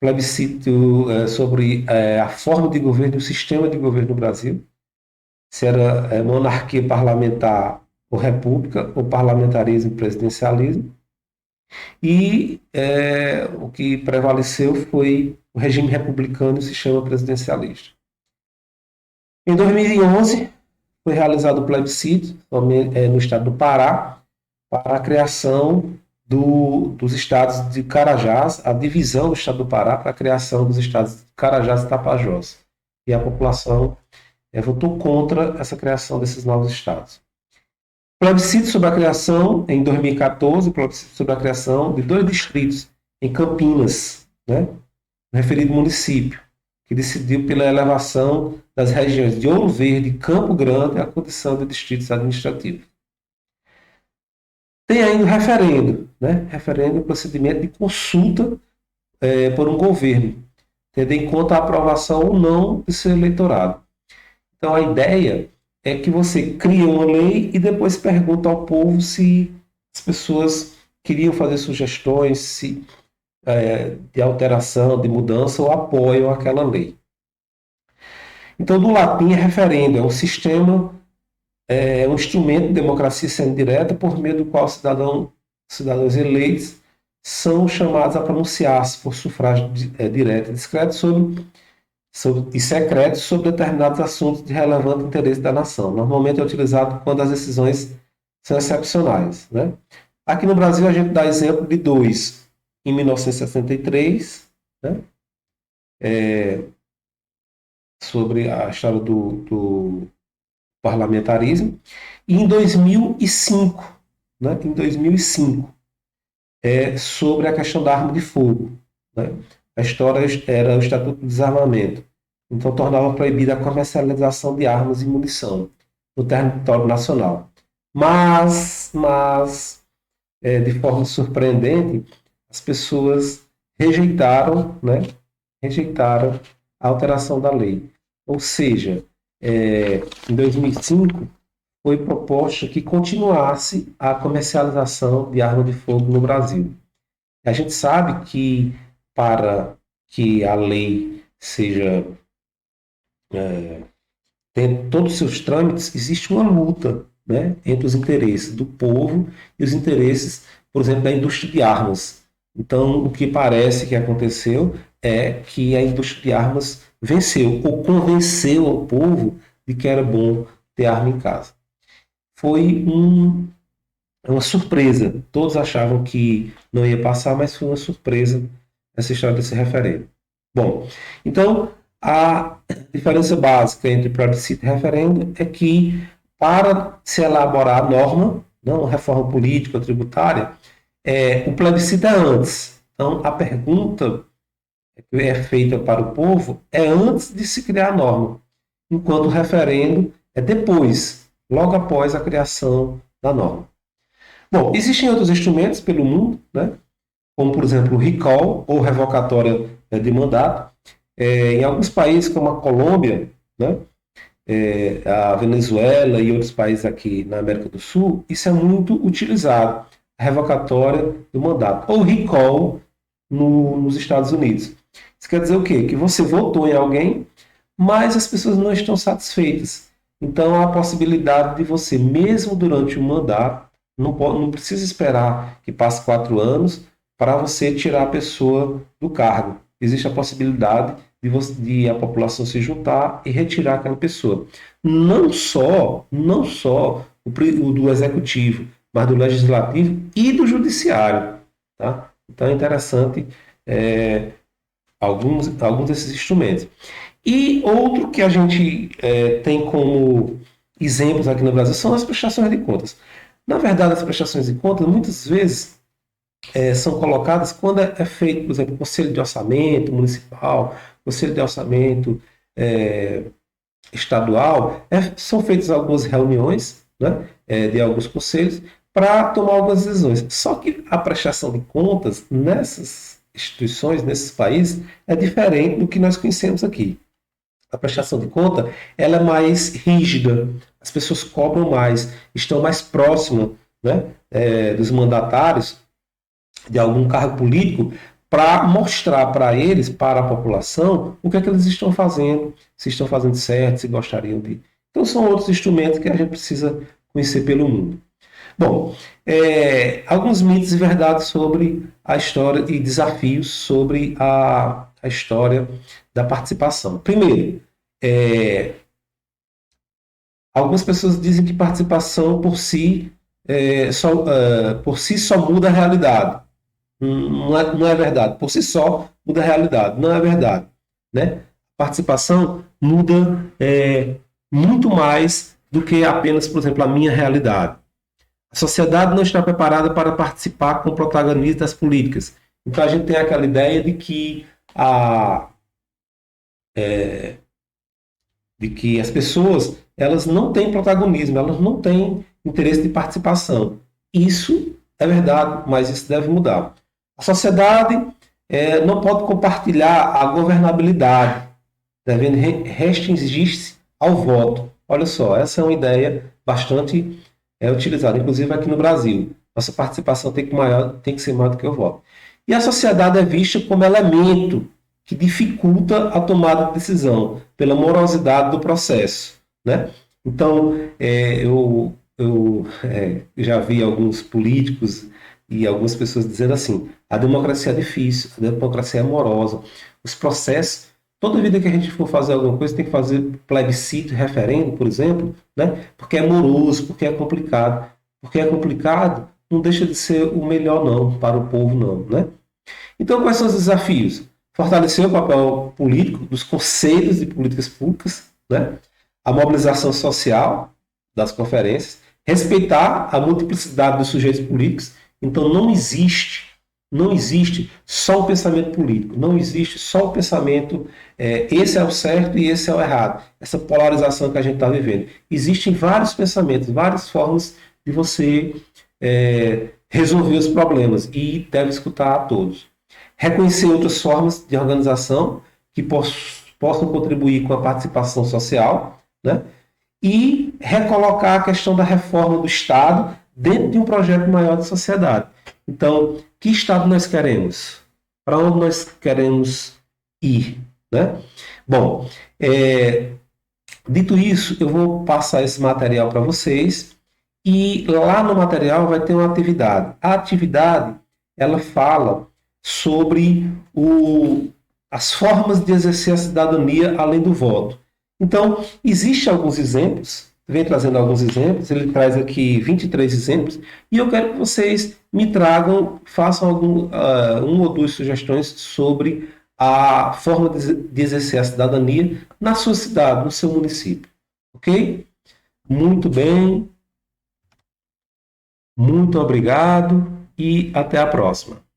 plebiscito sobre a forma de governo e o sistema de governo no Brasil, se era monarquia parlamentar ou república, ou parlamentarismo e presidencialismo, e o que prevaleceu foi o regime republicano e o sistema presidencialista. Em 2011, foi realizado o plebiscito no estado do Pará para a criação dos estados de Carajás, a divisão do estado do Pará para a criação dos estados de Carajás e Tapajós. E a população votou contra essa criação desses novos estados. Plebiscito sobre a criação, em 2014, plebiscito sobre a criação de 2 distritos em Campinas, né, no referido município, que decidiu pela elevação das regiões de Ouro Verde e Campo Grande à condição de distritos administrativos. Tem ainda o referendo, né? Referendo é um procedimento de consulta por um governo, tendo em conta a aprovação ou não do seu eleitorado. Então a ideia é que você cria uma lei e depois pergunta ao povo se as pessoas queriam fazer sugestões de alteração, de mudança ou apoiam aquela lei. Então, do latim é referendo, é um sistema, um instrumento de democracia semi-direta por meio do qual cidadãos eleitos são chamados a pronunciar-se por sufrágio direto e discreto e secreto sobre determinados assuntos de relevante interesse da nação. Normalmente é utilizado quando as decisões são excepcionais, né? Aqui no Brasil a gente dá exemplo de dois. Em 1963, né? Sobre a história do parlamentarismo, e em 2005, né? Em 2005, sobre a questão da arma de fogo, né? A história era o Estatuto do Desarmamento. Então, tornava proibida a comercialização de armas e munição no território nacional. Mas de forma surpreendente, as pessoas rejeitaram, né? Rejeitaram a alteração da lei. Ou seja, em 2005, foi proposta que continuasse a comercialização de arma de fogo no Brasil. A gente sabe que para que a lei seja tem todos os seus trâmites, existe uma luta, né, entre os interesses do povo e os interesses, por exemplo, da indústria de armas. Então, o que parece que aconteceu é que a indústria de armas venceu ou convenceu o povo de que era bom ter arma em casa. Foi uma surpresa. Todos achavam que não ia passar, mas foi uma surpresa essa história desse referendo. Bom, então a diferença básica entre plebiscito e referendo é que, para se elaborar a norma, não a reforma política ou tributária, o plebiscito é antes. Então, a pergunta que é feita para o povo é antes de se criar a norma, enquanto o referendo é depois, logo após a criação da norma. Bom, existem outros instrumentos pelo mundo, né? Como, por exemplo, o recall ou revocatória de mandato. Em alguns países, como a Colômbia, né? A Venezuela e outros países aqui na América do Sul, isso é muito utilizado, a revocatória do mandato, ou recall nos Estados Unidos. Isso quer dizer o quê? Que você votou em alguém, mas as pessoas não estão satisfeitas. Então, há a possibilidade de você, mesmo durante o mandato, não precisa esperar que passe 4 anos para você tirar a pessoa do cargo. Existe a possibilidade de a população se juntar e retirar aquela pessoa. Não só o do executivo, mas do legislativo e do judiciário. Tá? Então é interessante alguns desses instrumentos. E outro que a gente tem como exemplos aqui no Brasil são as prestações de contas. Na verdade, as prestações de contas, muitas vezes, são colocadas quando é feito, por exemplo, conselho de orçamento municipal, conselho de orçamento estadual, são feitas algumas reuniões, né, de alguns conselhos para tomar algumas decisões. Só que a prestação de contas nessas instituições, nesses países, é diferente do que nós conhecemos aqui. A prestação de conta ela é mais rígida, as pessoas cobram mais, estão mais próximas, né, dos mandatários de algum cargo político para mostrar para eles, para a população, o que é que eles estão fazendo, se estão fazendo certo, se gostariam de. Então, são outros instrumentos que a gente precisa conhecer pelo mundo. Bom, alguns mitos e verdades sobre a história e desafios sobre a história da participação. Primeiro, algumas pessoas dizem que participação por si só muda a realidade. Não é verdade. Por si só muda a realidade. Não é verdade. Né? Participação muda muito mais do que apenas, por exemplo, a minha realidade. A sociedade não está preparada para participar com protagonismo das políticas. Então a gente tem aquela ideia de que as pessoas elas não têm protagonismo, elas não têm interesse de participação. Isso é verdade, mas isso deve mudar. A sociedade não pode compartilhar a governabilidade, devendo restringir-se ao voto. Olha só, essa é uma ideia bastante utilizada, inclusive aqui no Brasil. Nossa participação tem que ser maior do que o voto. E a sociedade é vista como elemento que dificulta a tomada de decisão, pela morosidade do processo. Né? Então, eu já vi alguns políticos e algumas pessoas dizendo assim: a democracia é difícil, a democracia é morosa, os processos. Toda vida que a gente for fazer alguma coisa, tem que fazer plebiscito, referendo, por exemplo, né? Porque é moroso, porque é complicado. Porque é complicado, não deixa de ser o melhor, não, para o povo, não. Né? Então, quais são os desafios? Fortalecer o papel político dos conselhos de políticas públicas, né? A mobilização social das conferências, respeitar a multiplicidade dos sujeitos políticos. Então, não existe só o pensamento político, não existe só o pensamento esse é o certo e esse é o errado. Essa polarização que a gente está vivendo. Existem vários pensamentos, várias formas de você resolver os problemas e deve escutar a todos. Reconhecer outras formas de organização que possam contribuir com a participação social, né? E recolocar a questão da reforma do Estado dentro de um projeto maior de sociedade. Então, que Estado nós queremos? Para onde nós queremos ir? Né? Bom, dito isso, eu vou passar esse material para vocês e lá no material vai ter uma atividade. A atividade, ela fala sobre as formas de exercer a cidadania além do voto. Então, existem alguns exemplos, vem trazendo alguns exemplos, ele traz aqui 23 exemplos, e eu quero que vocês me tragam, façam uma ou duas sugestões sobre a forma de exercer a cidadania na sua cidade, no seu município. Ok? Muito bem, muito obrigado e até a próxima.